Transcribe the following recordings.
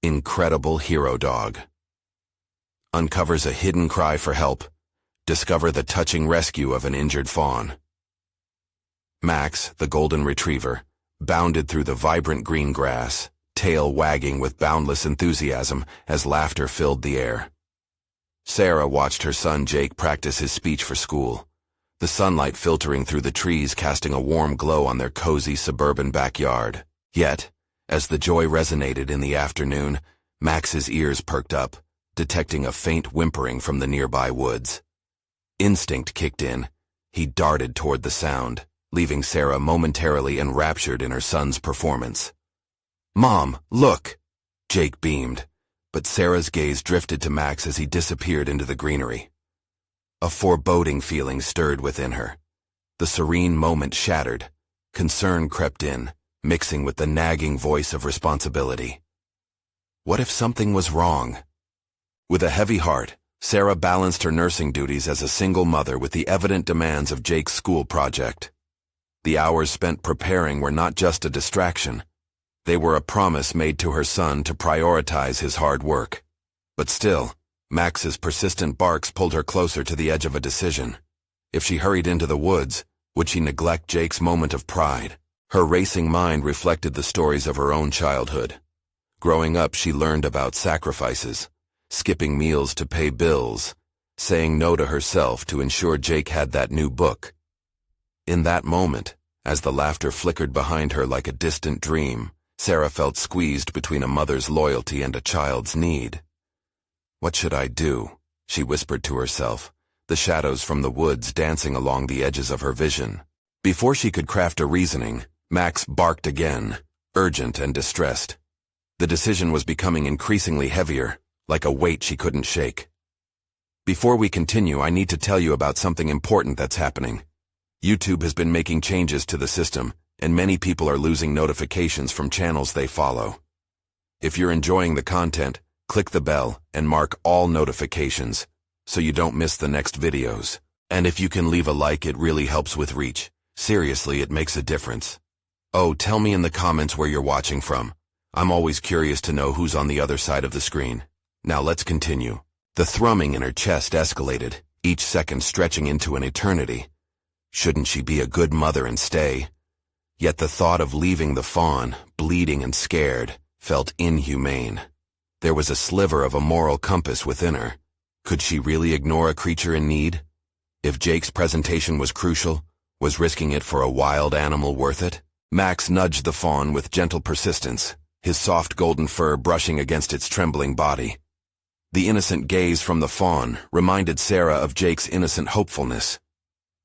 Incredible hero dog. Uncovers a hidden cry for help. Discover the touching rescue of an injured fawn. Max, the golden retriever, bounded through the vibrant green grass, tail wagging with boundless enthusiasm as laughter filled the air. Sarah watched her son Jake practice his speech for school, the sunlight filtering through the trees casting a warm glow on their cozy suburban backyard. Yet, as the joy resonated in the afternoon, Max's ears perked up, detecting a faint whimpering from the nearby woods. Instinct kicked in. He darted toward the sound, leaving Sarah momentarily enraptured in her son's performance. "Mom, look!" Jake beamed, but Sarah's gaze drifted to Max as he disappeared into the greenery. A foreboding feeling stirred within her. The serene moment shattered. Concern crept in, mixing with the nagging voice of responsibility. What if something was wrong? With a heavy heart, Sarah balanced her nursing duties as a single mother with the evident demands of Jake's school project. The hours spent preparing were not just a distraction. They were a promise made to her son to prioritize his hard work. But still, Max's persistent barks pulled her closer to the edge of a decision. If she hurried into the woods, would she neglect Jake's moment of pride? Her racing mind reflected the stories of her own childhood. Growing up, she learned about sacrifices, skipping meals to pay bills, saying no to herself to ensure Jake had that new book. In that moment, as the laughter flickered behind her like a distant dream, Sarah felt squeezed between a mother's loyalty and a child's need. "What should I do?" she whispered to herself, the shadows from the woods dancing along the edges of her vision. Before she could craft a reasoning, Max barked again, urgent and distressed. The decision was becoming increasingly heavier, like a weight she couldn't shake. "Before we continue, I need to tell you about something important that's happening. YouTube has been making changes to the system, and many people are losing notifications from channels they follow. If you're enjoying the content, click the bell and mark all notifications so you don't miss the next videos. And if you can leave a like, it really helps with reach. Seriously, it makes a difference. Oh, tell me in the comments where you're watching from. I'm always curious to know who's on the other side of the screen. Now let's continue." The thrumming in her chest escalated, each second stretching into an eternity. Shouldn't she be a good mother and stay? Yet the thought of leaving the fawn, bleeding and scared, felt inhumane. There was a sliver of a moral compass within her. Could she really ignore a creature in need? If Jake's presentation was crucial, was risking it for a wild animal worth it? Max nudged the fawn with gentle persistence, his soft golden fur brushing against its trembling body. The innocent gaze from the fawn reminded Sarah of Jake's innocent hopefulness.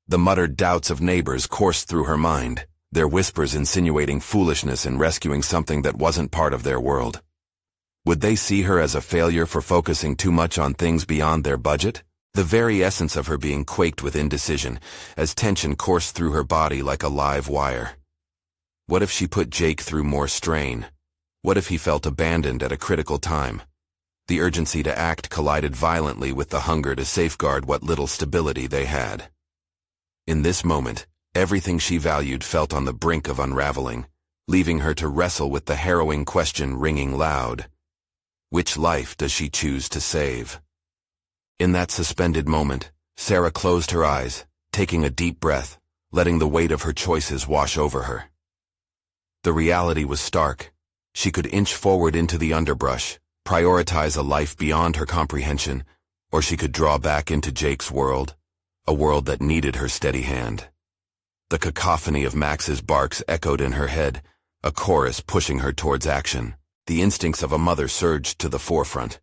The muttered doubts of neighbors coursed through her mind, their whispers insinuating foolishness in rescuing something that wasn't part of their world. Would they see her as a failure for focusing too much on things beyond their budget? The very essence of her being quaked with indecision, as tension coursed through her body like a live wire. What if she put Jake through more strain? What if he felt abandoned at a critical time? The urgency to act collided violently with the hunger to safeguard what little stability they had. In this moment, everything she valued felt on the brink of unraveling, leaving her to wrestle with the harrowing question ringing loud. Which life does she choose to save? In that suspended moment, Sarah closed her eyes, taking a deep breath, letting the weight of her choices wash over her. The reality was stark. She could inch forward into the underbrush, prioritize a life beyond her comprehension, or she could draw back into Jake's world, a world that needed her steady hand. The cacophony of Max's barks echoed in her head, a chorus pushing her towards action. The instincts of a mother surged to the forefront.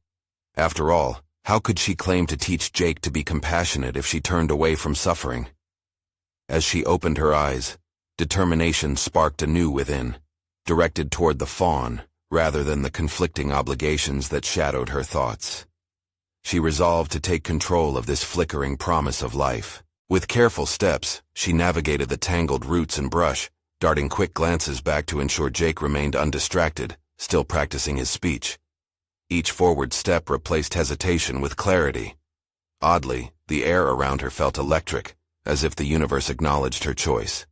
After all, how could she claim to teach Jake to be compassionate if she turned away from suffering? As she opened her eyes, determination sparked anew within, directed toward the fawn rather than the conflicting obligations that shadowed her thoughts. She resolved to take control of this flickering promise of life. With careful steps, she navigated the tangled roots and brush, darting quick glances back to ensure Jake remained undistracted, still practicing his speech. Each forward step replaced hesitation with clarity. Oddly, the air around her felt electric, as if the universe acknowledged her choice.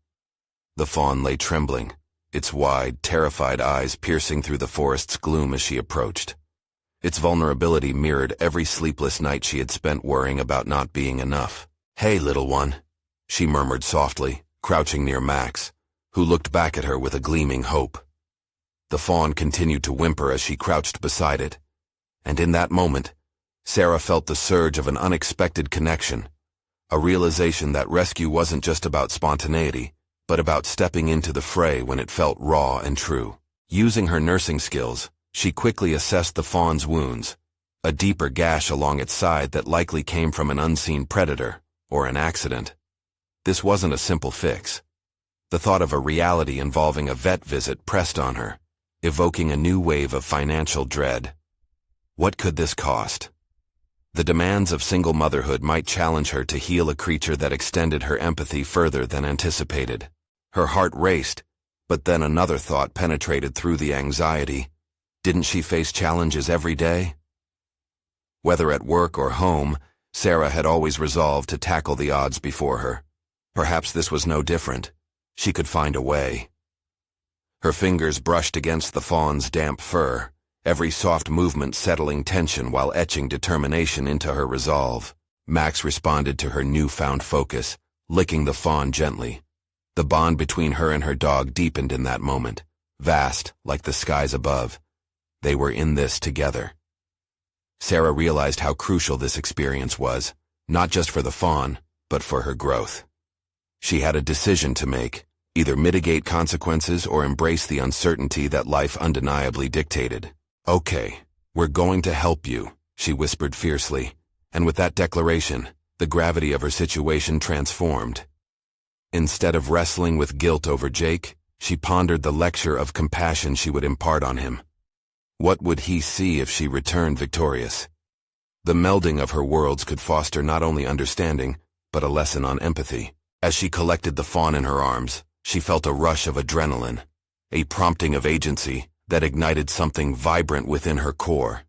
The fawn lay trembling, its wide, terrified eyes piercing through the forest's gloom as she approached. Its vulnerability mirrored every sleepless night she had spent worrying about not being enough. "Hey, little one," she murmured softly, crouching near Max, who looked back at her with a gleaming hope. The fawn continued to whimper as she crouched beside it, and in that moment, Sarah felt the surge of an unexpected connection, a realization that rescue wasn't just about spontaneity, but about stepping into the fray when it felt raw and true. Using her nursing skills, she quickly assessed the fawn's wounds, a deeper gash along its side that likely came from an unseen predator or an accident. This wasn't a simple fix. The thought of a reality involving a vet visit pressed on her, evoking a new wave of financial dread. What could this cost? The demands of single motherhood might challenge her to heal a creature that extended her empathy further than anticipated. Her heart raced, but then another thought penetrated through the anxiety. Didn't she face challenges every day? Whether at work or home, Sarah had always resolved to tackle the odds before her. Perhaps this was no different. She could find a way. Her fingers brushed against the fawn's damp fur, every soft movement settling tension while etching determination into her resolve. Max responded to her newfound focus, licking the fawn gently. The bond between her and her dog deepened in that moment, vast, like the skies above. They were in this together. Sarah realized how crucial this experience was, not just for the fawn, but for her growth. She had a decision to make. Either mitigate consequences or embrace the uncertainty that life undeniably dictated. "Okay, we're going to help you," she whispered fiercely, and with that declaration, the gravity of her situation transformed. Instead of wrestling with guilt over Jake, she pondered the lecture of compassion she would impart on him. What would he see if she returned victorious? The melding of her worlds could foster not only understanding, but a lesson on empathy. As she collected the fawn in her arms, she felt a rush of adrenaline, a prompting of agency that ignited something vibrant within her core.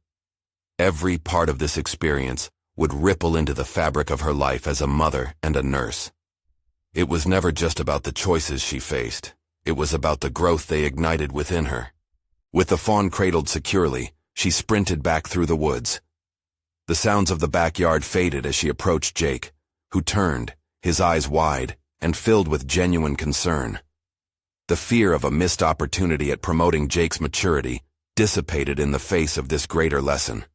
Every part of this experience would ripple into the fabric of her life as a mother and a nurse. It was never just about the choices she faced. It was about the growth they ignited within her. With the fawn cradled securely, she sprinted back through the woods. The sounds of the backyard faded as she approached Jake, who turned, his eyes wide, and filled with genuine concern. The fear of a missed opportunity at promoting Jake's maturity dissipated in the face of this greater lesson.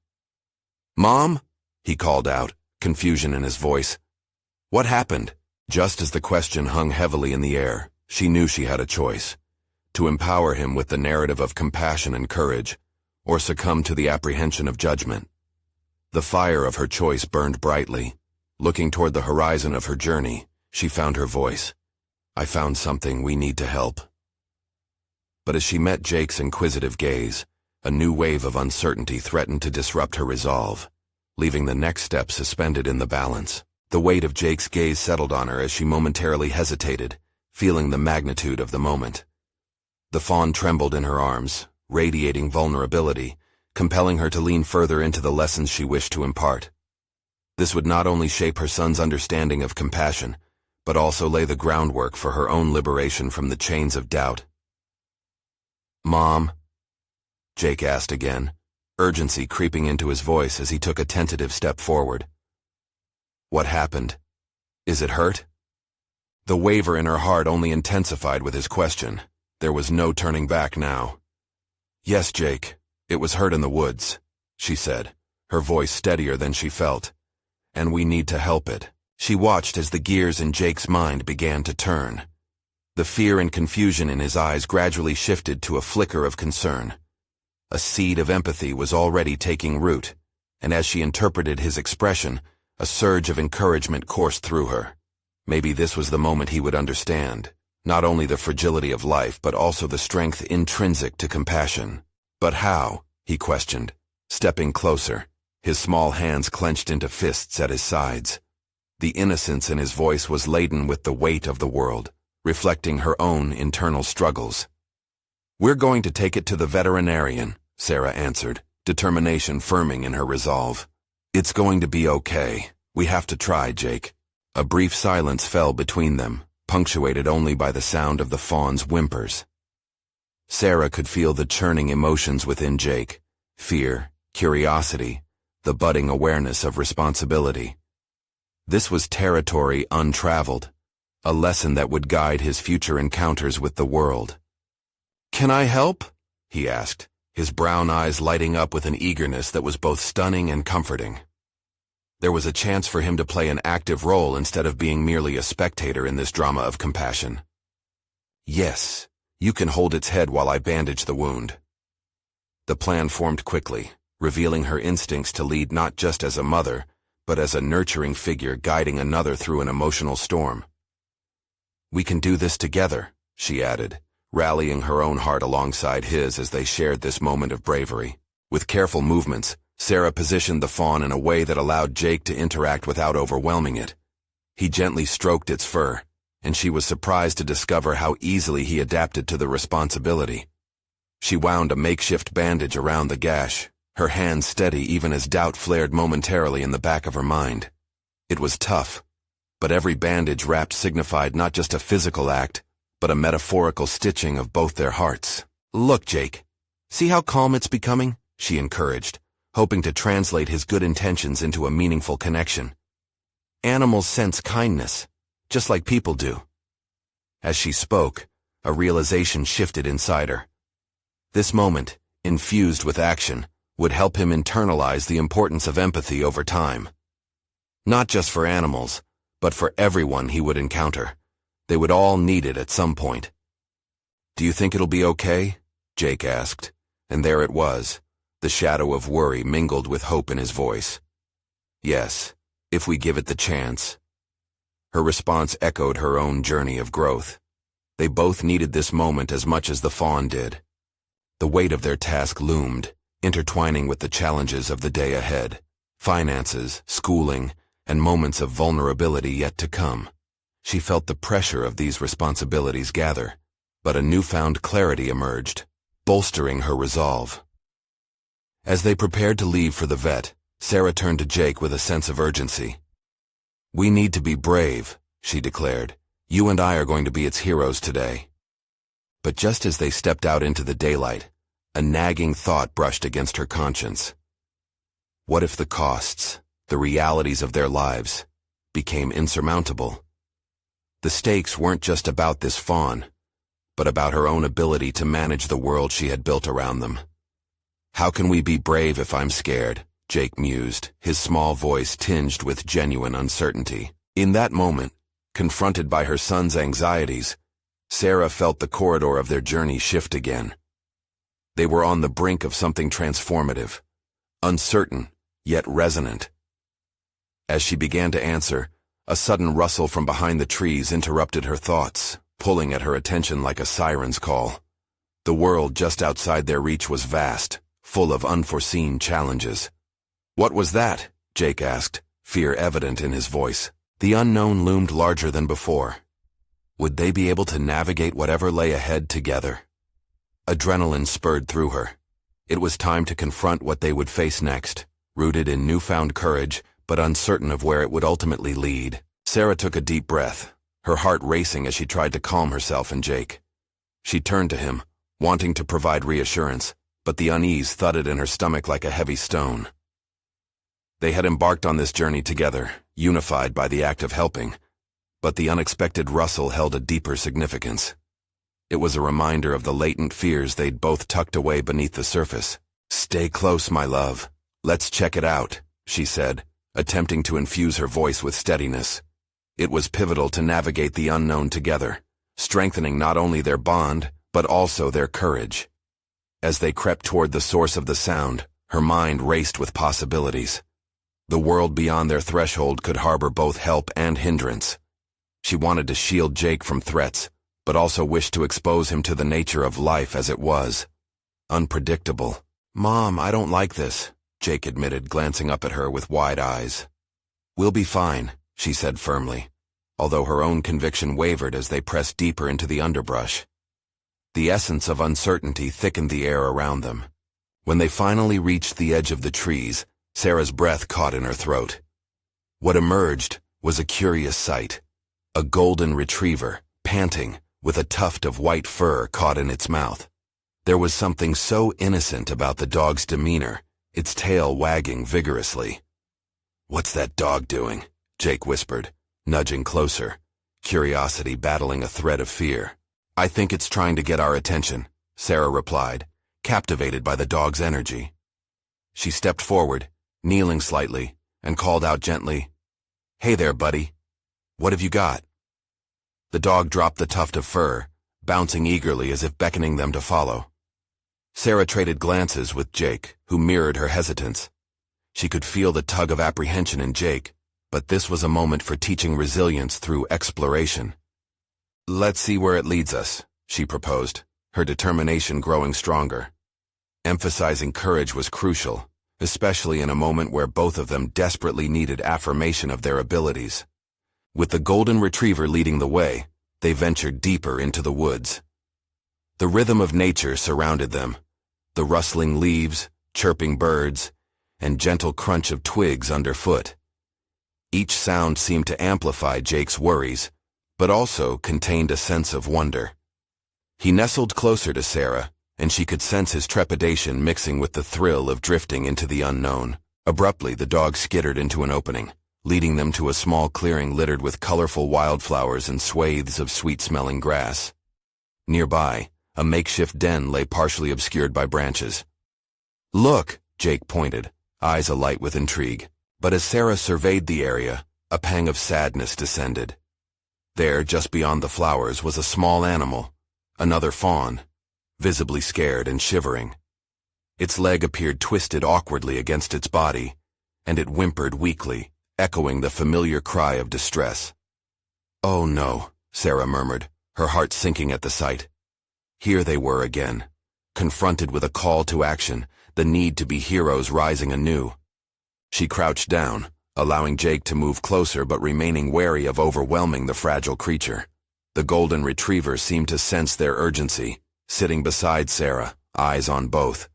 "Mom?" he called out, confusion in his voice. "What happened?" Just as the question hung heavily in the air, she knew she had a choice: to empower him with the narrative of compassion and courage, or succumb to the apprehension of judgment. The fire of her choice burned brightly. Looking toward the horizon of her journey, she found her voice. "I found something, we need to help." But as she met Jake's inquisitive gaze, a new wave of uncertainty threatened to disrupt her resolve, leaving the next step suspended in the balance. The weight of Jake's gaze settled on her as she momentarily hesitated, feeling the magnitude of the moment. The fawn trembled in her arms, radiating vulnerability, compelling her to lean further into the lessons she wished to impart. This would not only shape her son's understanding of compassion, but also lay the groundwork for her own liberation from the chains of doubt. "Mom?" Jake asked again, urgency creeping into his voice as he took a tentative step forward. "What happened? Is it hurt?" The waver in her heart only intensified with his question. There was no turning back now. "Yes, Jake, it was hurt in the woods," she said, her voice steadier than she felt. "And we need to help it." She watched as the gears in Jake's mind began to turn. The fear and confusion in his eyes gradually shifted to a flicker of concern. A seed of empathy was already taking root, and as she interpreted his expression, a surge of encouragement coursed through her. Maybe this was the moment he would understand, not only the fragility of life but also the strength intrinsic to compassion. "But how?" he questioned, stepping closer, his small hands clenched into fists at his sides. The innocence in his voice was laden with the weight of the world, reflecting her own internal struggles. "We're going to take it to the veterinarian," Sarah answered, determination firming in her resolve. "It's going to be okay. We have to try, Jake." A brief silence fell between them, punctuated only by the sound of the fawn's whimpers. Sarah could feel the churning emotions within Jake: fear, curiosity, the budding awareness of responsibility. This was territory untraveled, a lesson that would guide his future encounters with the world. "Can I help?" he asked, his brown eyes lighting up with an eagerness that was both stunning and comforting. There was a chance for him to play an active role instead of being merely a spectator in this drama of compassion. "Yes, you can hold its head while I bandage the wound." The plan formed quickly, revealing her instincts to lead not just as a mother, but as a nurturing figure guiding another through an emotional storm. "We can do this together," she added, rallying her own heart alongside his as they shared this moment of bravery. With careful movements, Sarah positioned the fawn in a way that allowed Jake to interact without overwhelming it. He gently stroked its fur, and she was surprised to discover how easily he adapted to the responsibility. She wound a makeshift bandage around the gash, her hands steady even as doubt flared momentarily in the back of her mind. It was tough, but every bandage wrapped signified not just a physical act, but a metaphorical stitching of both their hearts. "Look, Jake, see how calm it's becoming?" she encouraged, hoping to translate his good intentions into a meaningful connection. "Animals sense kindness, just like people do." As she spoke, a realization shifted inside her. This moment, infused with action, would help him internalize the importance of empathy over time. Not just for animals, but for everyone he would encounter. They would all need it at some point. "Do you think it'll be okay?" Jake asked, and there it was, the shadow of worry mingled with hope in his voice. "Yes, if we give it the chance." Her response echoed her own journey of growth. They both needed this moment as much as the fawn did. The weight of their task loomed, intertwining with the challenges of the day ahead: finances, schooling, and moments of vulnerability yet to come. She felt the pressure of these responsibilities gather, but a newfound clarity emerged, bolstering her resolve. As they prepared to leave for the vet, Sarah turned to Jake with a sense of urgency. "We need to be brave," she declared. "You and I are going to be its heroes today." But just as they stepped out into the daylight, a nagging thought brushed against her conscience. What if the costs, the realities of their lives, became insurmountable? The stakes weren't just about this fawn, but about her own ability to manage the world she had built around them. "How can we be brave if I'm scared?" Jake mused, his small voice tinged with genuine uncertainty. In that moment, confronted by her son's anxieties, Sarah felt the corridor of their journey shift again. They were on the brink of something transformative, uncertain, yet resonant. As she began to answer, a sudden rustle from behind the trees interrupted her thoughts, pulling at her attention like a siren's call. The world just outside their reach was vast, full of unforeseen challenges. "What was that?" Jake asked, fear evident in his voice. The unknown loomed larger than before. Would they be able to navigate whatever lay ahead together? Adrenaline spurred through her. It was time to confront what they would face next, rooted in newfound courage, but uncertain of where it would ultimately lead. Sarah took a deep breath, her heart racing as she tried to calm herself and Jake. She turned to him, wanting to provide reassurance, but the unease thudded in her stomach like a heavy stone. They had embarked on this journey together, unified by the act of helping, but the unexpected rustle held a deeper significance. It was a reminder of the latent fears they'd both tucked away beneath the surface. "Stay close, my love. Let's check it out," she said, attempting to infuse her voice with steadiness. It was pivotal to navigate the unknown together, strengthening not only their bond, but also their courage. As they crept toward the source of the sound, her mind raced with possibilities. The world beyond their threshold could harbor both help and hindrance. She wanted to shield Jake from threats, but also wished to expose him to the nature of life as it was. Unpredictable. "Mom, I don't like this," Jake admitted, glancing up at her with wide eyes. "We'll be fine," she said firmly, although her own conviction wavered as they pressed deeper into the underbrush. The essence of uncertainty thickened the air around them. When they finally reached the edge of the trees, Sarah's breath caught in her throat. What emerged was a curious sight: a golden retriever, panting, with a tuft of white fur caught in its mouth. There was something so innocent about the dog's demeanor, its tail wagging vigorously. "What's that dog doing?" Jake whispered, nudging closer, curiosity battling a thread of fear. "I think it's trying to get our attention," Sarah replied, captivated by the dog's energy. She stepped forward, kneeling slightly, and called out gently, "Hey there, buddy. What have you got?" The dog dropped the tuft of fur, bouncing eagerly as if beckoning them to follow. Sarah traded glances with Jake, who mirrored her hesitance. She could feel the tug of apprehension in Jake, but this was a moment for teaching resilience through exploration. "Let's see where it leads us," she proposed, her determination growing stronger. Emphasizing courage was crucial, especially in a moment where both of them desperately needed affirmation of their abilities. With the golden retriever leading the way, they ventured deeper into the woods. The rhythm of nature surrounded them, the rustling leaves, chirping birds, and gentle crunch of twigs underfoot. Each sound seemed to amplify Jake's worries, but also contained a sense of wonder. He nestled closer to Sarah, and she could sense his trepidation mixing with the thrill of drifting into the unknown. Abruptly, the dog skittered into an opening, leading them to a small clearing littered with colorful wildflowers and swathes of sweet-smelling grass. Nearby, a makeshift den lay partially obscured by branches. "Look," Jake pointed, eyes alight with intrigue. But as Sarah surveyed the area, a pang of sadness descended. There, just beyond the flowers, was a small animal, another fawn, visibly scared and shivering. Its leg appeared twisted awkwardly against its body, and it whimpered weakly, echoing the familiar cry of distress. "Oh no," Sarah murmured, her heart sinking at the sight. Here they were again, confronted with a call to action, the need to be heroes rising anew. She crouched down, allowing Jake to move closer but remaining wary of overwhelming the fragile creature. The golden retriever seemed to sense their urgency, sitting beside Sarah, eyes on both.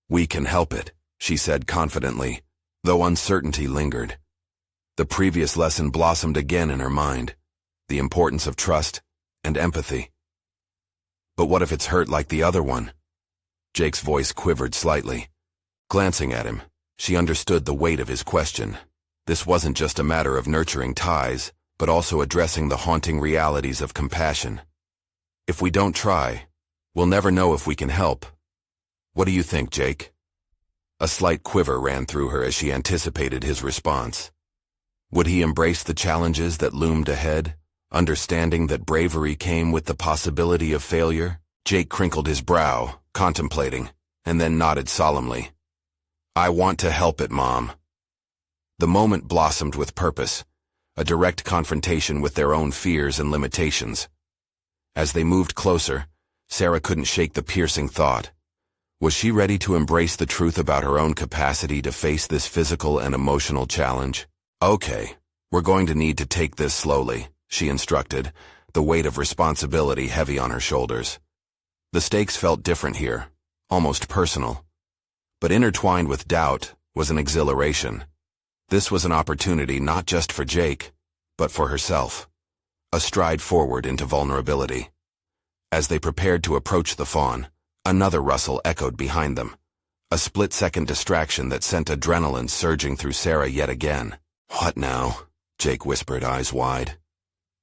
"We can help it," she said confidently, though uncertainty lingered. The previous lesson blossomed again in her mind, the importance of trust and empathy. "But what if it's hurt like the other one?" Jake's voice quivered slightly. Glancing at him, she understood the weight of his question. This wasn't just a matter of nurturing ties, but also addressing the haunting realities of compassion. "If we don't try, we'll never know if we can help. What do you think, Jake?" A slight quiver ran through her as she anticipated his response. Would he embrace the challenges that loomed ahead, understanding that bravery came with the possibility of failure? Jake crinkled his brow, contemplating, and then nodded solemnly. "I want to help it, Mom." The moment blossomed with purpose, a direct confrontation with their own fears and limitations. As they moved closer, Sarah couldn't shake the piercing thought. Was she ready to embrace the truth about her own capacity to face this physical and emotional challenge? "Okay, we're going to need to take this slowly," she instructed, the weight of responsibility heavy on her shoulders. The stakes felt different here, almost personal. But intertwined with doubt was an exhilaration. This was an opportunity not just for Jake, but for herself. A stride forward into vulnerability. As they prepared to approach the fawn, another rustle echoed behind them. A split-second distraction that sent adrenaline surging through Sarah yet again. "What now?" Jake whispered, eyes wide.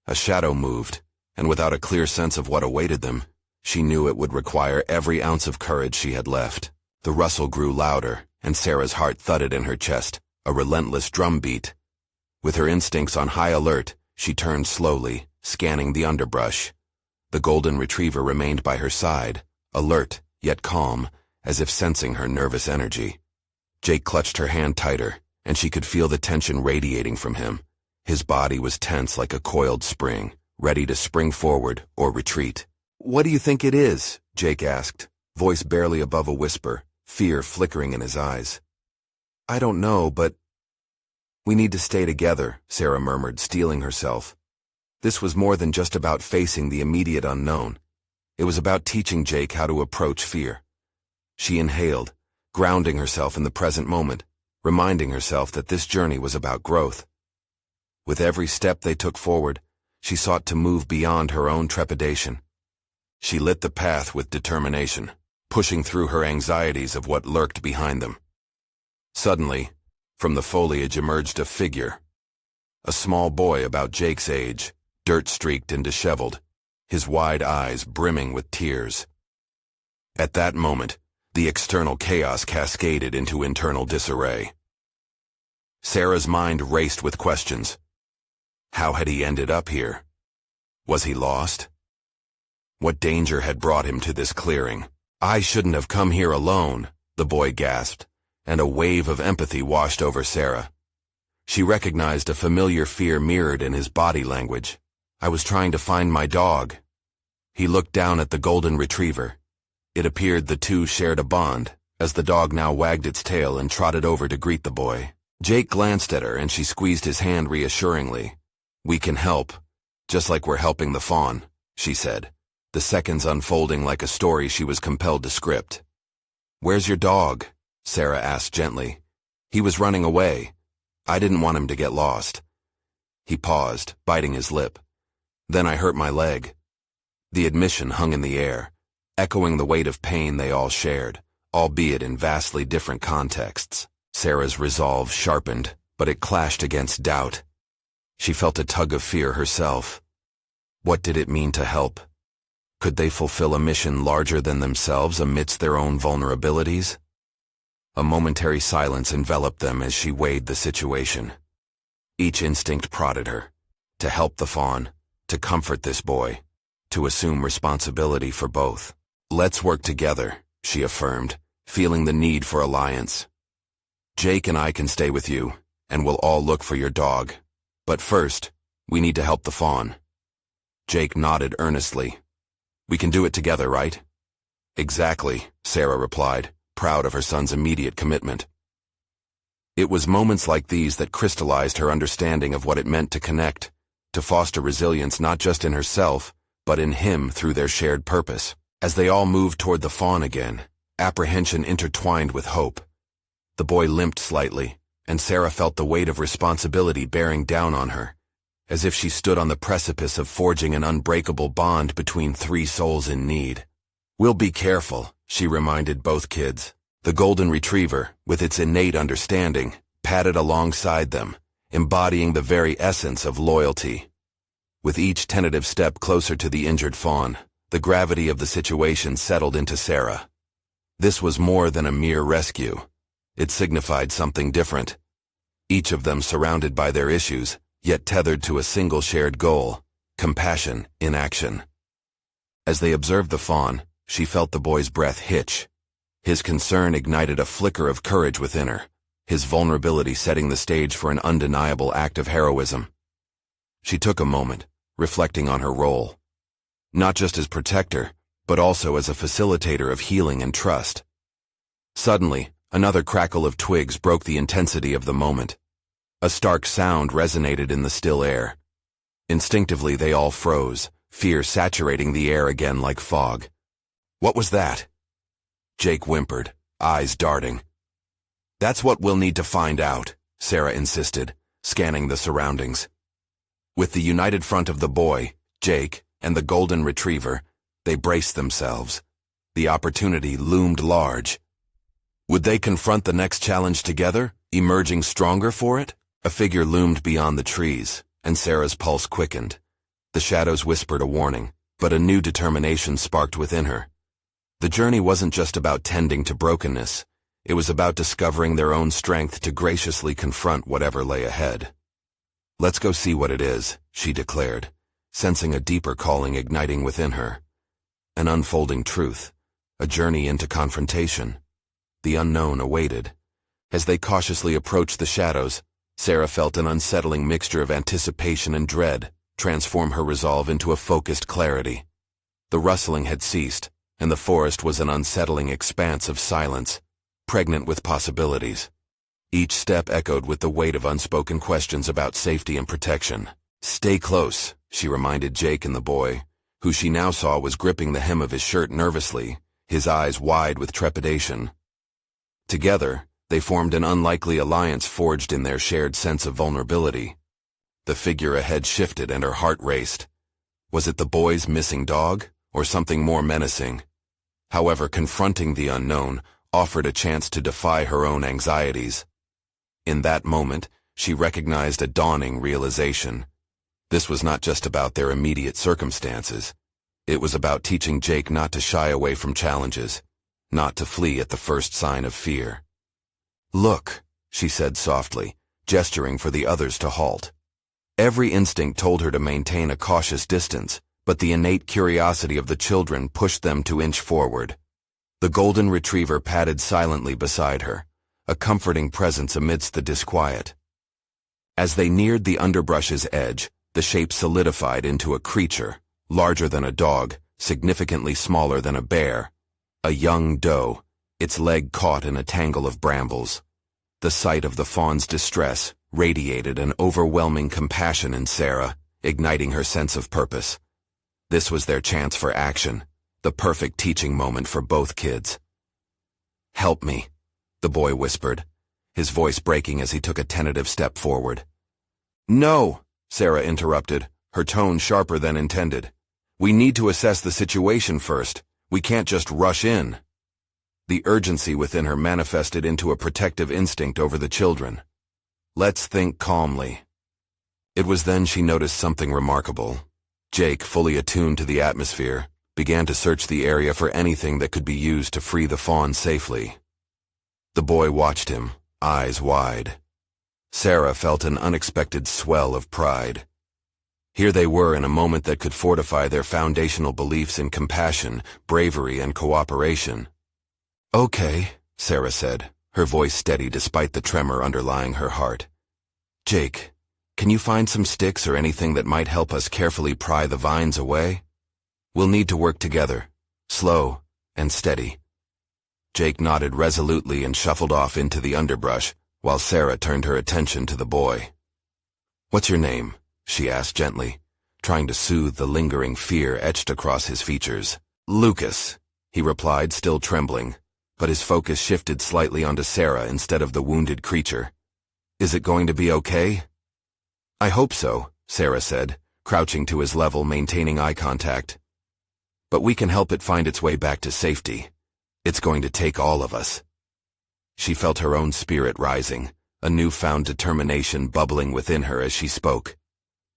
A shadow moved, and without a clear sense of what awaited them, she knew it would require every ounce of courage she had left. The rustle grew louder, and Sarah's heart thudded in her chest, a relentless drumbeat. With her instincts on high alert, she turned slowly, scanning the underbrush. The golden retriever remained by her side, alert, yet calm, as if sensing her nervous energy. Jake clutched her hand tighter, and she could feel the tension radiating from him. His body was tense like a coiled spring, ready to spring forward or retreat. "What do you think it is?" Jake asked, voice barely above a whisper, fear flickering in his eyes. "I don't know, but—" "We need to stay together," Sarah murmured, steeling herself. This was more than just about facing the immediate unknown. It was about teaching Jake how to approach fear. She inhaled, grounding herself in the present moment, reminding herself that this journey was about growth. With every step they took forward, she sought to move beyond her own trepidation. She lit the path with determination. pushing through her anxieties of what lurked behind them. Suddenly, from the foliage emerged a figure. A small boy about Jake's age, dirt-streaked and disheveled, his wide eyes brimming with tears. At that moment, the external chaos cascaded into internal disarray. Sarah's mind raced with questions. How had he ended up here? Was he lost? What danger had brought him to this clearing? I shouldn't have come here alone, the boy gasped, and a wave of empathy washed over Sarah. She recognized a familiar fear mirrored in his body language. I was trying to find my dog. He looked down at the golden retriever. It appeared the two shared a bond, as the dog now wagged its tail and trotted over to greet the boy. Jake glanced at her and she squeezed his hand reassuringly. We can help, just like we're helping the fawn, she said, the seconds unfolding like a story she was compelled to script. Where's your dog? Sarah asked gently. He was running away. I didn't want him to get lost. He paused, biting his lip. Then I hurt my leg. The admission hung in the air, echoing the weight of pain they all shared, albeit in vastly different contexts. Sarah's resolve sharpened, but it clashed against doubt. She felt a tug of fear herself. What did it mean to help? Could they fulfill a mission larger than themselves amidst their own vulnerabilities? A momentary silence enveloped them as she weighed the situation. Each instinct prodded her. To help the fawn, to comfort this boy, to assume responsibility for both. Let's work together, she affirmed, feeling the need for alliance. Jake and I can stay with you, and we'll all look for your dog. But first, we need to help the fawn. Jake nodded earnestly. We can do it together, right? Exactly, Sarah replied, proud of her son's immediate commitment. It was moments like these that crystallized her understanding of what it meant to connect, to foster resilience not just in herself, but in him through their shared purpose. As they all moved toward the fawn again, apprehension intertwined with hope. The boy limped slightly, and Sarah felt the weight of responsibility bearing down on her, as if she stood on the precipice of forging an unbreakable bond between three souls in need. We'll be careful, she reminded both kids. The golden retriever, with its innate understanding, padded alongside them, embodying the very essence of loyalty. With each tentative step closer to the injured fawn, the gravity of the situation settled into Sarah. This was more than a mere rescue. It signified something different. Each of them surrounded by their issues, yet tethered to a single shared goal, compassion in action. As they observed the fawn, she felt the boy's breath hitch. His concern ignited a flicker of courage within her, his vulnerability setting the stage for an undeniable act of heroism. She took a moment, reflecting on her role. Not just as protector, but also as a facilitator of healing and trust. Suddenly, another crackle of twigs broke the intensity of the moment. A stark sound resonated in the still air. Instinctively they all froze, fear saturating the air again like fog. What was that? Jake whimpered, eyes darting. That's what we'll need to find out, Sarah insisted, scanning the surroundings. With the united front of the boy, Jake, and the golden retriever, they braced themselves. The opportunity loomed large. Would they confront the next challenge together, emerging stronger for it? A figure loomed beyond the trees, and Sarah's pulse quickened. The shadows whispered a warning, but a new determination sparked within her. The journey wasn't just about tending to brokenness. It was about discovering their own strength to graciously confront whatever lay ahead. Let's go see what it is, she declared, sensing a deeper calling igniting within her. An unfolding truth, a journey into confrontation. The unknown awaited. As they cautiously approached the shadows, Sarah felt an unsettling mixture of anticipation and dread transform her resolve into a focused clarity. The rustling had ceased, and the forest was an unsettling expanse of silence, pregnant with possibilities. Each step echoed with the weight of unspoken questions about safety and protection. Stay close, she reminded Jake and the boy, who she now saw was gripping the hem of his shirt nervously, his eyes wide with trepidation. Together, they formed an unlikely alliance forged in their shared sense of vulnerability. The figure ahead shifted and her heart raced. Was it the boy's missing dog, or something more menacing? However, confronting the unknown offered a chance to defy her own anxieties. In that moment, she recognized a dawning realization. This was not just about their immediate circumstances. It was about teaching Jake not to shy away from challenges, not to flee at the first sign of fear. "Look," she said softly, gesturing for the others to halt. Every instinct told her to maintain a cautious distance, but the innate curiosity of the children pushed them to inch forward. The golden retriever padded silently beside her, a comforting presence amidst the disquiet. As they neared the underbrush's edge, the shape solidified into a creature, larger than a dog, significantly smaller than a bear. A young doe, its leg caught in a tangle of brambles. The sight of the fawn's distress radiated an overwhelming compassion in Sarah, igniting her sense of purpose. This was their chance for action, the perfect teaching moment for both kids. "Help me," the boy whispered, his voice breaking as he took a tentative step forward. "No," Sarah interrupted, her tone sharper than intended. "We need to assess the situation first. We can't just rush in." The urgency within her manifested into a protective instinct over the children. "Let's think calmly." It was then she noticed something remarkable. Jake, fully attuned to the atmosphere, began to search the area for anything that could be used to free the fawn safely. The boy watched him, eyes wide. Sarah felt an unexpected swell of pride. Here they were in a moment that could fortify their foundational beliefs in compassion, bravery, and cooperation. "Okay," Sarah said, her voice steady despite the tremor underlying her heart. "Jake, can you find some sticks or anything that might help us carefully pry the vines away? We'll need to work together, slow and steady." Jake nodded resolutely and shuffled off into the underbrush, while Sarah turned her attention to the boy. "What's your name?" she asked gently, trying to soothe the lingering fear etched across his features. "Lucas," he replied, still trembling, but his focus shifted slightly onto Sarah instead of the wounded creature. "Is it going to be okay?" "I hope so," Sarah said, crouching to his level, maintaining eye contact. "But we can help it find its way back to safety. It's going to take all of us." She felt her own spirit rising, a newfound determination bubbling within her as she spoke.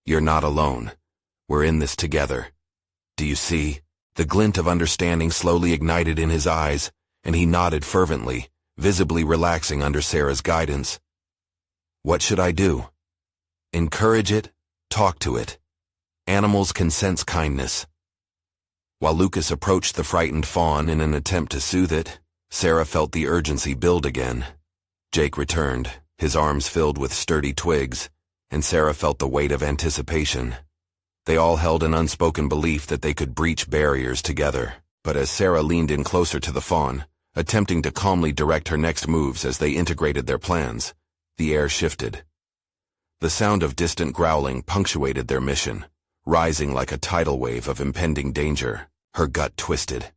"You're not alone. We're in this together. Do you see?" The glint of understanding slowly ignited in his eyes, and he nodded fervently, visibly relaxing under Sarah's guidance. "What should I do?" "Encourage it, talk to it. Animals can sense kindness." While Lucas approached the frightened fawn in an attempt to soothe it, Sarah felt the urgency build again. Jake returned, his arms filled with sturdy twigs, and Sarah felt the weight of anticipation. They all held an unspoken belief that they could breach barriers together, but as Sarah leaned in closer to the fawn, attempting to calmly direct her next moves as they integrated their plans, the air shifted. The sound of distant growling punctuated their mission, rising like a tidal wave of impending danger. Her gut twisted.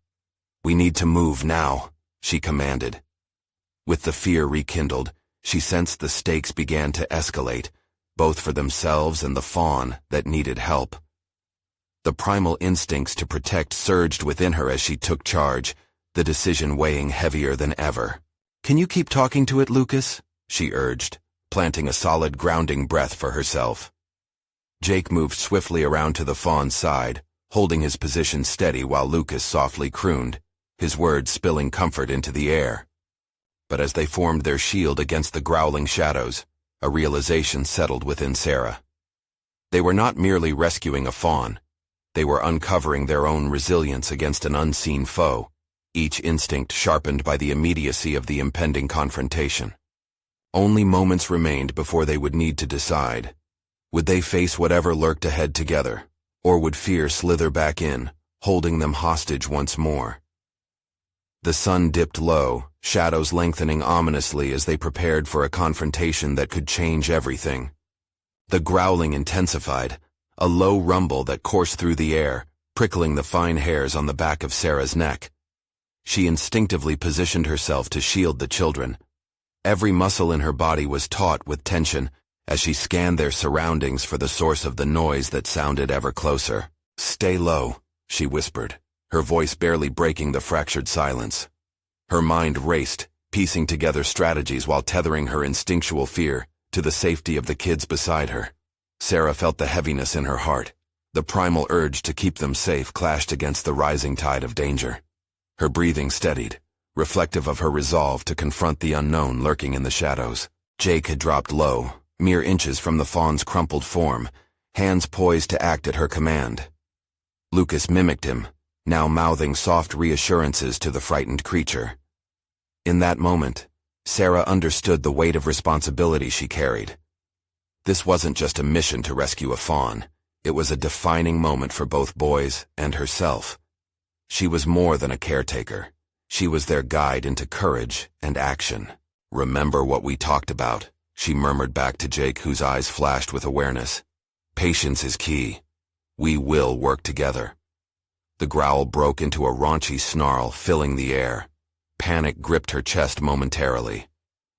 "We need to move now," she commanded. With the fear rekindled, she sensed the stakes began to escalate, both for themselves and the fawn that needed help. The primal instincts to protect surged within her as she took charge, the decision weighing heavier than ever. "Can you keep talking to it, Lucas?" she urged, planting a solid grounding breath for herself. Jake moved swiftly around to the fawn's side, holding his position steady while Lucas softly crooned, his words spilling comfort into the air. But as they formed their shield against the growling shadows, a realization settled within Sarah. They were not merely rescuing a fawn. They were uncovering their own resilience against an unseen foe, each instinct sharpened by the immediacy of the impending confrontation. Only moments remained before they would need to decide. Would they face whatever lurked ahead together, or would fear slither back in, holding them hostage once more? The sun dipped low, shadows lengthening ominously as they prepared for a confrontation that could change everything. The growling intensified, a low rumble that coursed through the air, prickling the fine hairs on the back of Sarah's neck. She instinctively positioned herself to shield the children. Every muscle in her body was taut with tension as she scanned their surroundings for the source of the noise that sounded ever closer. "Stay low," she whispered, her voice barely breaking the fractured silence. Her mind raced, piecing together strategies while tethering her instinctual fear to the safety of the kids beside her. Sarah felt the heaviness in her heart. The primal urge to keep them safe clashed against the rising tide of danger. Her breathing steadied, reflective of her resolve to confront the unknown lurking in the shadows. Jake had dropped low, mere inches from the fawn's crumpled form, hands poised to act at her command. Lucas mimicked him, now mouthing soft reassurances to the frightened creature. In that moment, Sarah understood the weight of responsibility she carried. This wasn't just a mission to rescue a fawn. It was a defining moment for both boys and herself. She was more than a caretaker. She was their guide into courage and action. "Remember what we talked about," she murmured back to Jake, whose eyes flashed with awareness. "Patience is key. We will work together." The growl broke into a raunchy snarl, filling the air. Panic gripped her chest momentarily.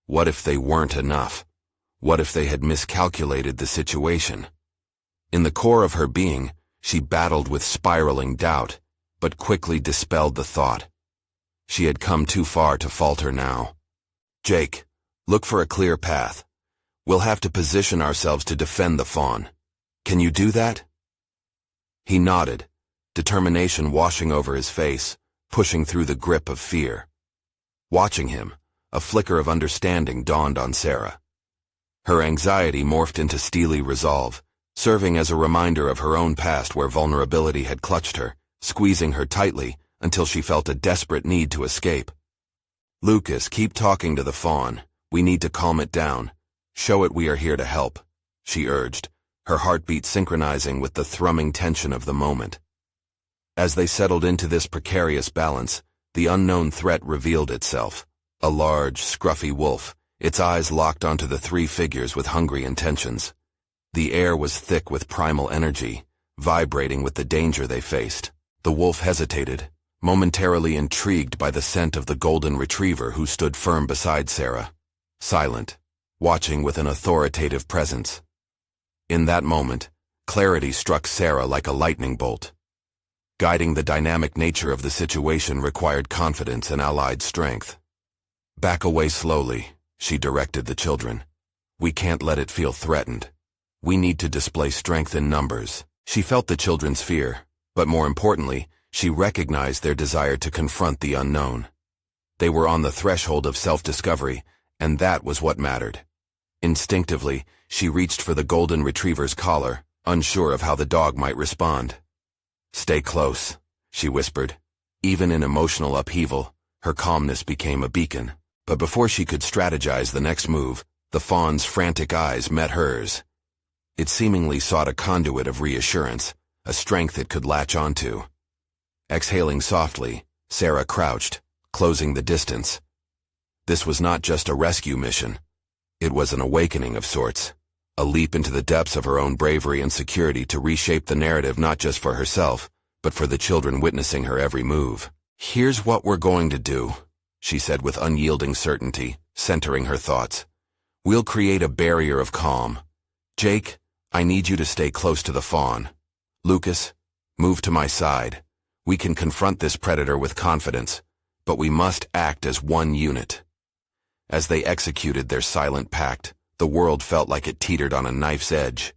What if they weren't enough? What if they had miscalculated the situation? In the core of her being, she battled with spiraling doubt, but quickly dispelled the thought. She had come too far to falter now. "Jake, look for a clear path. We'll have to position ourselves to defend the fawn. Can you do that?" He nodded, determination washing over his face, pushing through the grip of fear. Watching him, a flicker of understanding dawned on Sarah. Her anxiety morphed into steely resolve, serving as a reminder of her own past where vulnerability had clutched her, squeezing her tightly until she felt a desperate need to escape. "Lucas, keep talking to the fawn. We need to calm it down. Show it we are here to help," she urged, her heartbeat synchronizing with the thrumming tension of the moment. As they settled into this precarious balance, the unknown threat revealed itself. A large, scruffy wolf, its eyes locked onto the three figures with hungry intentions. The air was thick with primal energy, vibrating with the danger they faced. The wolf hesitated, momentarily intrigued by the scent of the golden retriever who stood firm beside Sarah, silent, watching with an authoritative presence. In that moment, clarity struck Sarah like a lightning bolt. Guiding the dynamic nature of the situation required confidence and allied strength. "Back away slowly," she directed the children. "We can't let it feel threatened. We need to display strength in numbers." She felt the children's fear, but more importantly, she recognized their desire to confront the unknown. They were on the threshold of self-discovery, and that was what mattered. Instinctively, she reached for the golden retriever's collar, unsure of how the dog might respond. "Stay close," she whispered. Even in emotional upheaval, her calmness became a beacon. But before she could strategize the next move, the fawn's frantic eyes met hers. It seemingly sought a conduit of reassurance, a strength it could latch onto. Exhaling softly, Sarah crouched, closing the distance. This was not just a rescue mission. It was an awakening of sorts, a leap into the depths of her own bravery and security to reshape the narrative not just for herself, but for the children witnessing her every move. "Here's what we're going to do," she said with unyielding certainty, centering her thoughts. "We'll create a barrier of calm. Jake, I need you to stay close to the fawn. Lucas, move to my side. We can confront this predator with confidence, but we must act as one unit." As they executed their silent pact, the world felt like it teetered on a knife's edge.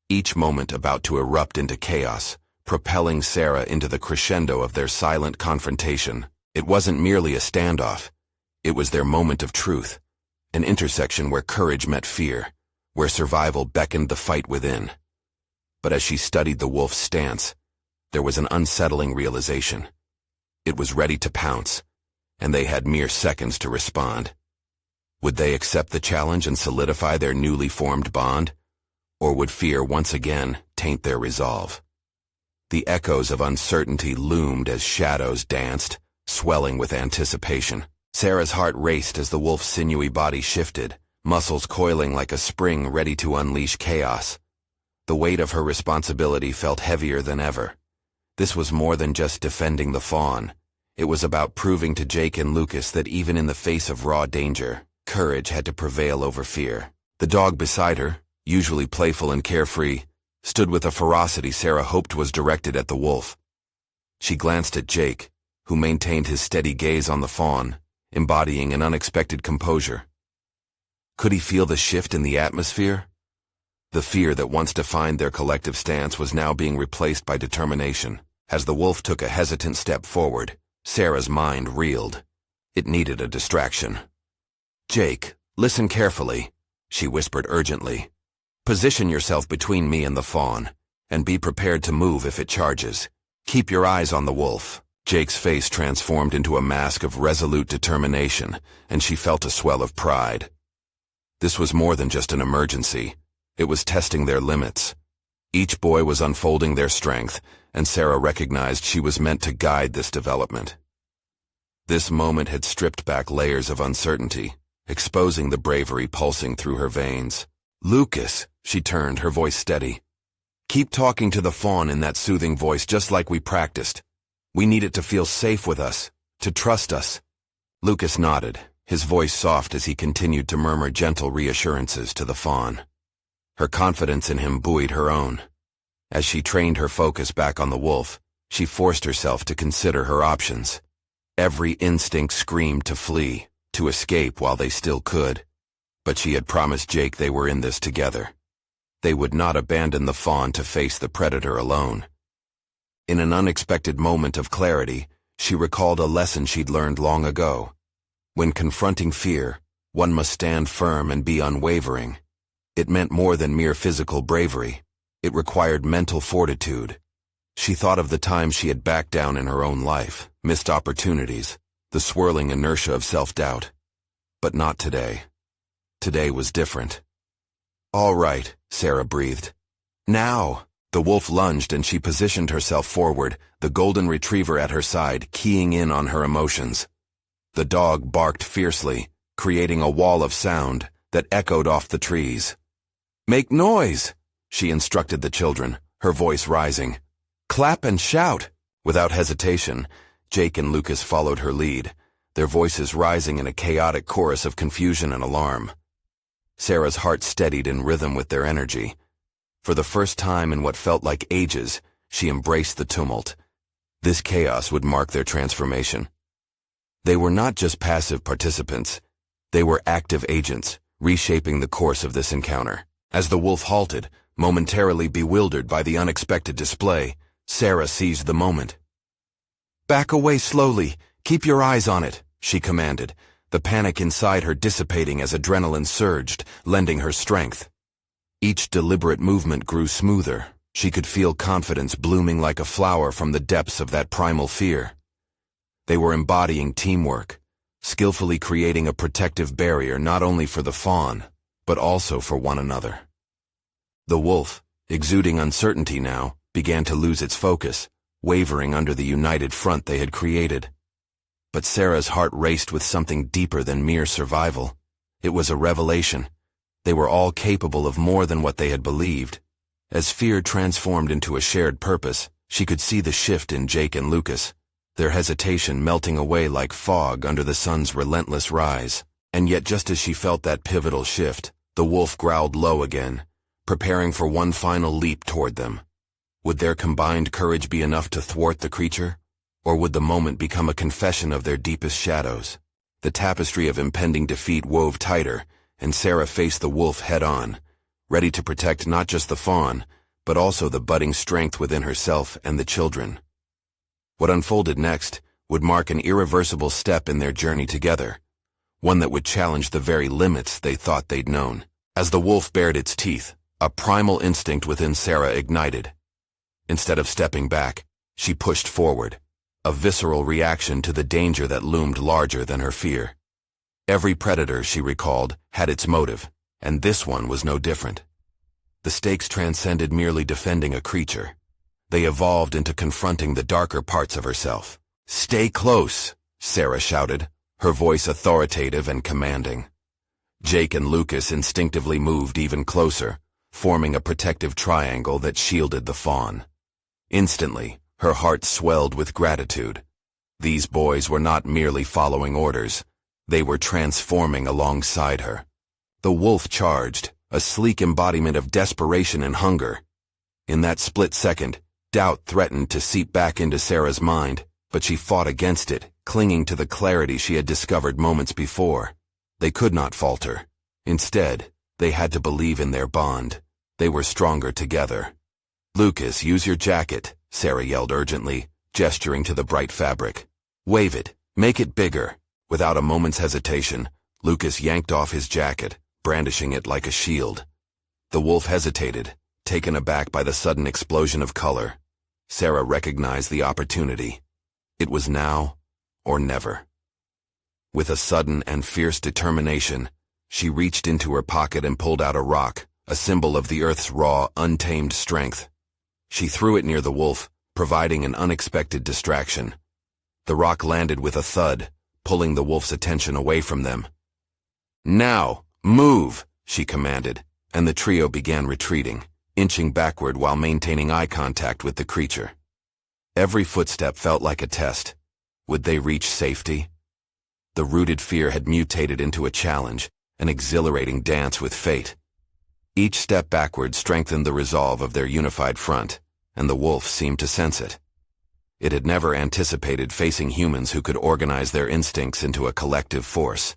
Each moment about to erupt into chaos, propelling Sarah into the crescendo of their silent confrontation. It wasn't merely a standoff. It was their moment of truth, an intersection where courage met fear, where survival beckoned the fight within. But as she studied the wolf's stance, there was an unsettling realization. It was ready to pounce, and they had mere seconds to respond. Would they accept the challenge and solidify their newly formed bond? Or would fear once again taint their resolve? The echoes of uncertainty loomed as shadows danced, swelling with anticipation. Sarah's heart raced as the wolf's sinewy body shifted, muscles coiling like a spring ready to unleash chaos. The weight of her responsibility felt heavier than ever. This was more than just defending the fawn. It was about proving to Jake and Lucas that even in the face of raw danger, courage had to prevail over fear. The dog beside her, usually playful and carefree, stood with a ferocity Sarah hoped was directed at the wolf. She glanced at Jake, who maintained his steady gaze on the fawn, embodying an unexpected composure. Could he feel the shift in the atmosphere? The fear that once defined their collective stance was now being replaced by determination. As the wolf took a hesitant step forward, Sarah's mind reeled. It needed a distraction. "Jake, listen carefully," she whispered urgently. "Position yourself between me and the fawn, and be prepared to move if it charges. Keep your eyes on the wolf." Jake's face transformed into a mask of resolute determination, and she felt a swell of pride. This was more than just an emergency. It was testing their limits. Each boy was unfolding their strength, and Sarah recognized she was meant to guide this development. This moment had stripped back layers of uncertainty, exposing the bravery pulsing through her veins. "Lucas," she turned, her voice steady. "Keep talking to the fawn in that soothing voice just like we practiced. We need it to feel safe with us, to trust us." Lucas nodded, his voice soft as he continued to murmur gentle reassurances to the fawn. Her confidence in him buoyed her own. As she trained her focus back on the wolf, she forced herself to consider her options. Every instinct screamed to flee, to escape while they still could. But she had promised Jake they were in this together. They would not abandon the fawn to face the predator alone. In an unexpected moment of clarity, she recalled a lesson she'd learned long ago. When confronting fear, one must stand firm and be unwavering. It meant more than mere physical bravery. It required mental fortitude. She thought of the times she had backed down in her own life, missed opportunities, the swirling inertia of self-doubt. But not today. Today was different. "All right," Sarah breathed. "Now!" The wolf lunged and she positioned herself forward, the golden retriever at her side, keying in on her emotions. The dog barked fiercely, creating a wall of sound that echoed off the trees. "Make noise!" she instructed the children, her voice rising. "Clap and shout!" Without hesitation, Jake and Lucas followed her lead, their voices rising in a chaotic chorus of confusion and alarm. Sarah's heart steadied in rhythm with their energy. For the first time in what felt like ages, she embraced the tumult. This chaos would mark their transformation. They were not just passive participants. They were active agents, reshaping the course of this encounter. As the wolf halted, momentarily bewildered by the unexpected display, Sarah seized the moment. "Back away slowly. Keep your eyes on it," she commanded, the panic inside her dissipating as adrenaline surged, lending her strength. Each deliberate movement grew smoother. She could feel confidence blooming like a flower from the depths of that primal fear. They were embodying teamwork, skillfully creating a protective barrier not only for the fawn, but also for one another. The wolf, exuding uncertainty now, began to lose its focus, wavering under the united front they had created. But Sarah's heart raced with something deeper than mere survival. It was a revelation. They were all capable of more than what they had believed. As fear transformed into a shared purpose, she could see the shift in Jake and Lucas, their hesitation melting away like fog under the sun's relentless rise. And yet just as she felt that pivotal shift, the wolf growled low again, preparing for one final leap toward them. Would their combined courage be enough to thwart the creature? Or would the moment become a confession of their deepest shadows? The tapestry of impending defeat wove tighter, and Sarah faced the wolf head-on, ready to protect not just the fawn, but also the budding strength within herself and the children. What unfolded next would mark an irreversible step in their journey together, one that would challenge the very limits they thought they'd known. As the wolf bared its teeth, a primal instinct within Sarah ignited. Instead of stepping back, she pushed forward, a visceral reaction to the danger that loomed larger than her fear. Every predator, she recalled, had its motive, and this one was no different. The stakes transcended merely defending a creature. They evolved into confronting the darker parts of herself. "Stay close," Sarah shouted, her voice authoritative and commanding. Jake and Lucas instinctively moved even closer, forming a protective triangle that shielded the fawn. Instantly, her heart swelled with gratitude. These boys were not merely following orders. They were transforming alongside her. The wolf charged, a sleek embodiment of desperation and hunger. In that split second, Doubt threatened to seep back into Sarah's mind, but she fought against it, clinging to the clarity she had discovered moments before. They could not falter. Instead, they had to believe in their bond. They were stronger together. "Lucas, use your jacket," Sarah yelled urgently, gesturing to the bright fabric. "Wave it. Make it bigger." Without a moment's hesitation, Lucas yanked off his jacket, brandishing it like a shield. The wolf hesitated, taken aback by the sudden explosion of color. Sarah recognized the opportunity. It was now or never. With a sudden and fierce determination, she reached into her pocket and pulled out a rock, a symbol of the earth's raw, untamed strength. She threw it near the wolf, providing an unexpected distraction. The rock landed with a thud, pulling the wolf's attention away from them. "Now, move," she commanded, and the trio began retreating, inching backward while maintaining eye contact with the creature. Every footstep felt like a test. Would they reach safety? The rooted fear had mutated into a challenge, an exhilarating dance with fate. Each step backward strengthened the resolve of their unified front, and the wolf seemed to sense it. It had never anticipated facing humans who could organize their instincts into a collective force.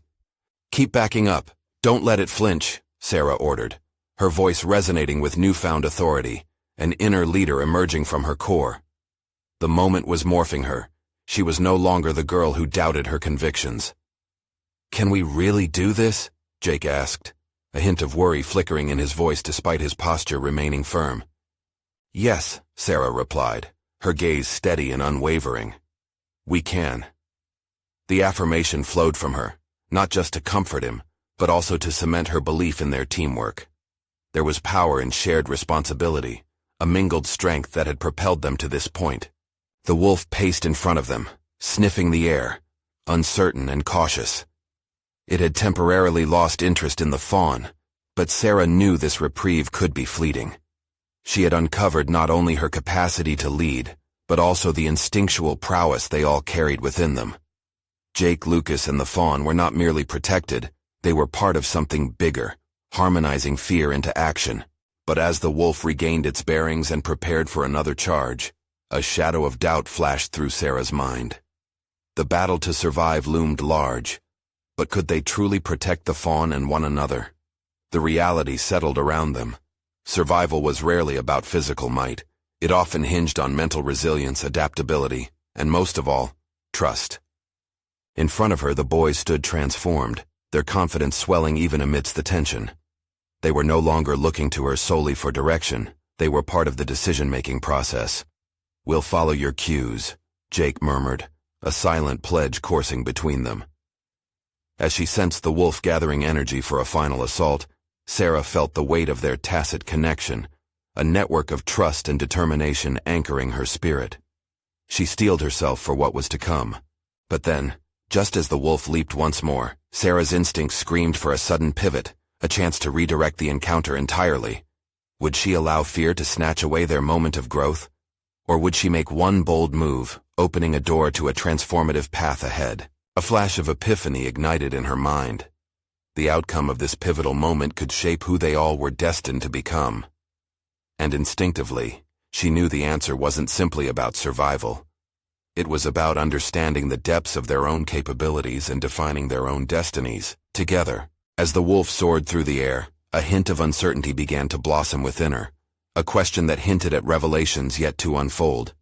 "Keep backing up. Don't let it flinch," Sarah ordered, her voice resonating with newfound authority, an inner leader emerging from her core. The moment was morphing her. She was no longer the girl who doubted her convictions. "Can we really do this?" Jake asked, a hint of worry flickering in his voice despite his posture remaining firm. "Yes," Sarah replied, her gaze steady and unwavering. "We can." The affirmation flowed from her, not just to comfort him, but also to cement her belief in their teamwork. There was power in shared responsibility, a mingled strength that had propelled them to this point. The wolf paced in front of them, sniffing the air, uncertain and cautious. It had temporarily lost interest in the fawn, but Sarah knew this reprieve could be fleeting. She had uncovered not only her capacity to lead, but also the instinctual prowess they all carried within them. Jake, Lucas, and the fawn were not merely protected, they were part of something bigger, harmonizing fear into action. But as the wolf regained its bearings and prepared for another charge, a shadow of doubt flashed through Sarah's mind. The battle to survive loomed large, but could they truly protect the fawn and one another? The reality settled around them. Survival was rarely about physical might. It often hinged on mental resilience, adaptability, and most of all, trust. In front of her, the boys stood transformed, their confidence swelling even amidst the tension. They were no longer looking to her solely for direction. They were part of the decision-making process. "We'll follow your cues," Jake murmured, a silent pledge coursing between them. As she sensed the wolf gathering energy for a final assault, Sarah felt the weight of their tacit connection, a network of trust and determination anchoring her spirit. She steeled herself for what was to come. But then, just as the wolf leaped once more, Sarah's instinct screamed for a sudden pivot, a chance to redirect the encounter entirely. Would she allow fear to snatch away their moment of growth? Or would she make one bold move, opening a door to a transformative path ahead? A flash of epiphany ignited in her mind. The outcome of this pivotal moment could shape who they all were destined to become. And instinctively, she knew the answer wasn't simply about survival. It was about understanding the depths of their own capabilities and defining their own destinies, together. As the wolf soared through the air, a hint of uncertainty began to blossom within her, a question that hinted at revelations yet to unfold.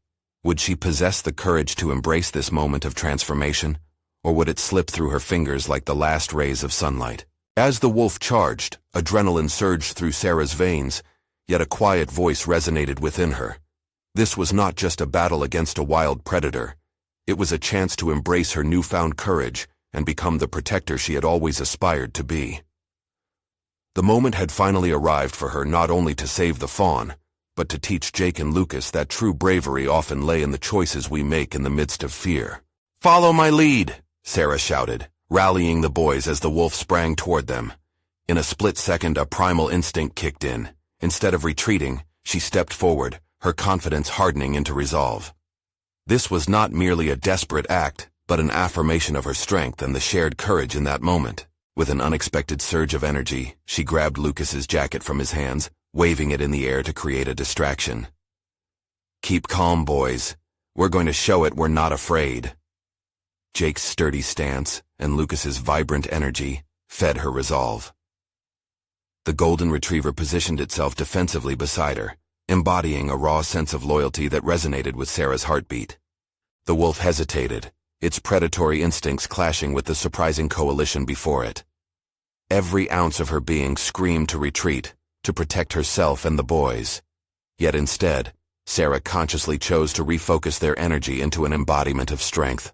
Would she possess the courage to embrace this moment of transformation, or would it slip through her fingers like the last rays of sunlight? As the wolf charged, adrenaline surged through Sarah's veins, yet a quiet voice resonated within her. This was not just a battle against a wild predator. It was a chance to embrace her newfound courage and become the protector she had always aspired to be. The moment had finally arrived for her not only to save the fawn, but to teach Jake and Lucas that true bravery often lay in the choices we make in the midst of fear. "Follow my lead," Sarah shouted, rallying the boys as the wolf sprang toward them. In a split second, a primal instinct kicked in. Instead of retreating, she stepped forward, her confidence hardening into resolve. This was not merely a desperate act, but an affirmation of her strength and the shared courage in that moment. With an unexpected surge of energy, she grabbed Lucas's jacket from his hands, waving it in the air to create a distraction. Keep calm, boys. We're going to show it we're not afraid. Jake's sturdy stance and Lucas's vibrant energy fed her resolve. The golden retriever positioned itself defensively beside her, embodying a raw sense of loyalty that resonated with Sarah's heartbeat. The wolf hesitated, its predatory instincts clashing with the surprising coalition before it. Every ounce of her being screamed to retreat, to protect herself and the boys. Yet instead, Sarah consciously chose to refocus their energy into an embodiment of strength.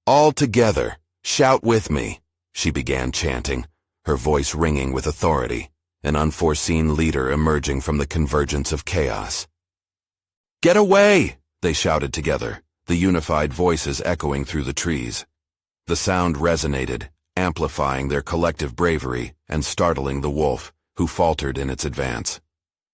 "All together, shout with me," she began chanting, her voice ringing with authority, an unforeseen leader emerging from the convergence of chaos. "Get away!" they shouted together, the unified voices echoing through the trees. The sound resonated, amplifying their collective bravery and startling the wolf, who faltered in its advance.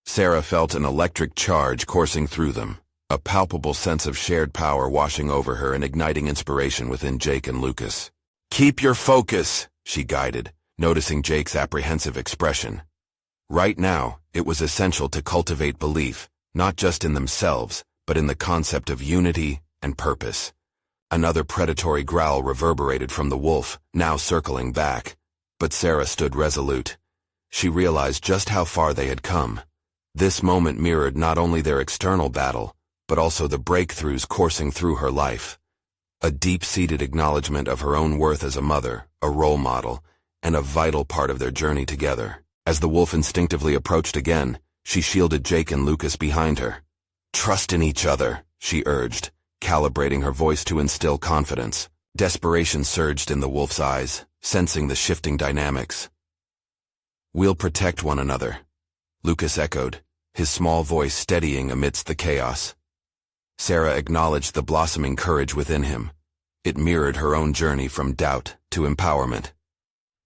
Sarah felt an electric charge coursing through them, a palpable sense of shared power washing over her and igniting inspiration within Jake and Lucas. "Keep your focus," she guided, noticing Jake's apprehensive expression. Right now, it was essential to cultivate belief, not just in themselves, but in the concept of unity and purpose. Another predatory growl reverberated from the wolf, now circling back. But Sarah stood resolute. She realized just how far they had come. This moment mirrored not only their external battle, but also the breakthroughs coursing through her life. A deep-seated acknowledgement of her own worth as a mother, a role model, and a vital part of their journey together. As the wolf instinctively approached again, she shielded Jake and Lucas behind her. "Trust in each other," she urged, calibrating her voice to instill confidence. Desperation surged in the wolf's eyes, sensing the shifting dynamics. "We'll protect one another," Lucas echoed, his small voice steadying amidst the chaos. Sarah acknowledged the blossoming courage within him. It mirrored her own journey from doubt to empowerment.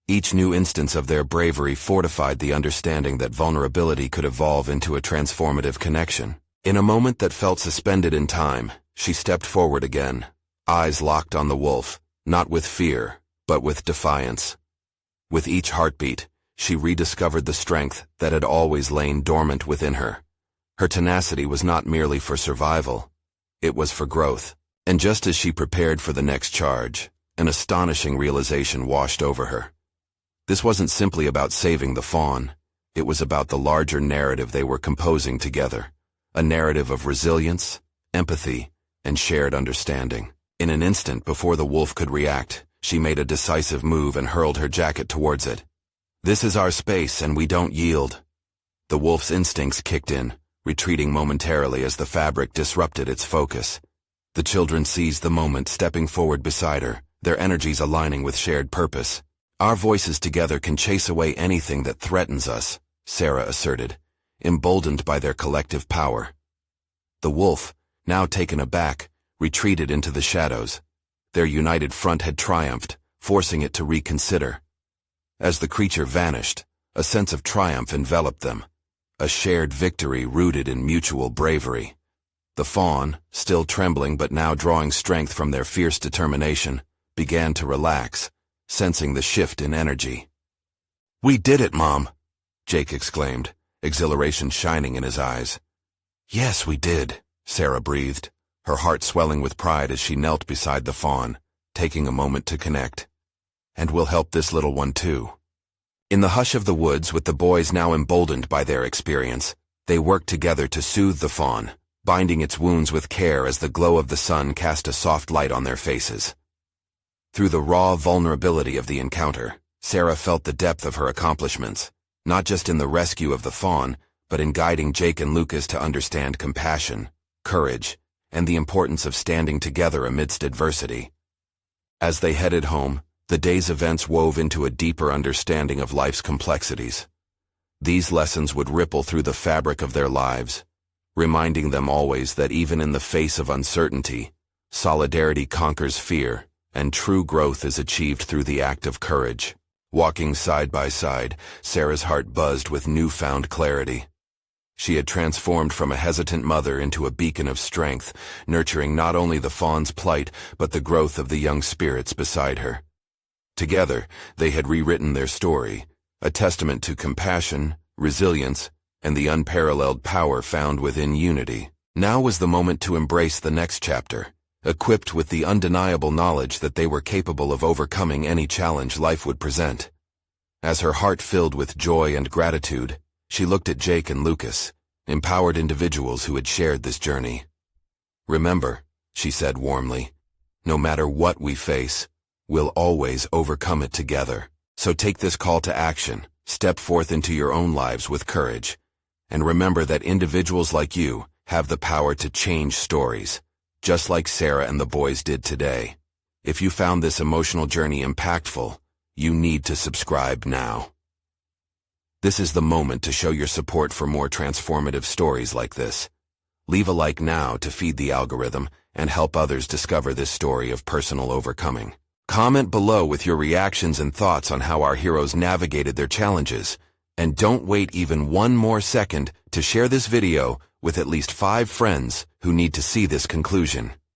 Each new instance of their bravery fortified the understanding that vulnerability could evolve into a transformative connection. In a moment that felt suspended in time, she stepped forward again, eyes locked on the wolf, not with fear, but with defiance. With each heartbeat, she rediscovered the strength that had always lain dormant within her. Her tenacity was not merely for survival, it was for growth. And just as she prepared for the next charge, an astonishing realization washed over her. This wasn't simply about saving the fawn, it was about the larger narrative they were composing together, a narrative of resilience, empathy, and shared understanding. In an instant before the wolf could react, she made a decisive move and hurled her jacket towards it. "This is our space and we don't yield." The wolf's instincts kicked in, retreating momentarily as the fabric disrupted its focus. The children seized the moment, stepping forward beside her, their energies aligning with shared purpose. "Our voices together can chase away anything that threatens us," Sarah asserted, emboldened by their collective power. The wolf, now taken aback, retreated into the shadows. Their united front had triumphed, forcing it to reconsider. As the creature vanished, a sense of triumph enveloped them, a shared victory rooted in mutual bravery. The fawn, still trembling but now drawing strength from their fierce determination, began to relax, sensing the shift in energy. "We did it, Mom!" Jake exclaimed, exhilaration shining in his eyes. "Yes, we did," Sarah breathed, her heart swelling with pride as she knelt beside the fawn, taking a moment to connect. "And we'll help this little one too." In the hush of the woods, with the boys now emboldened by their experience, they worked together to soothe the fawn, binding its wounds with care as the glow of the sun cast a soft light on their faces. Through the raw vulnerability of the encounter, Sarah felt the depth of her accomplishments, not just in the rescue of the fawn, but in guiding Jake and Lucas to understand compassion, courage, and the importance of standing together amidst adversity. As they headed home, the day's events wove into a deeper understanding of life's complexities. These lessons would ripple through the fabric of their lives, reminding them always that even in the face of uncertainty, solidarity conquers fear, and true growth is achieved through the act of courage. Walking side by side, Sarah's heart buzzed with newfound clarity. She had transformed from a hesitant mother into a beacon of strength, nurturing not only the fawn's plight, but the growth of the young spirits beside her. Together, they had rewritten their story, a testament to compassion, resilience, and the unparalleled power found within unity. Now was the moment to embrace the next chapter, equipped with the undeniable knowledge that they were capable of overcoming any challenge life would present. As her heart filled with joy and gratitude, she looked at Jake and Lucas, empowered individuals who had shared this journey. "Remember," she said warmly, "no matter what we face, we'll always overcome it together. So take this call to action, step forth into your own lives with courage, and remember that individuals like you have the power to change stories, just like Sarah and the boys did today. If you found this emotional journey impactful, you need to subscribe now. This is the moment to show your support for more transformative stories like this. Leave a like now to feed the algorithm and help others discover this story of personal overcoming. Comment below with your reactions and thoughts on how our heroes navigated their challenges, and don't wait even one more second to share this video with at least 5 friends who need to see this conclusion.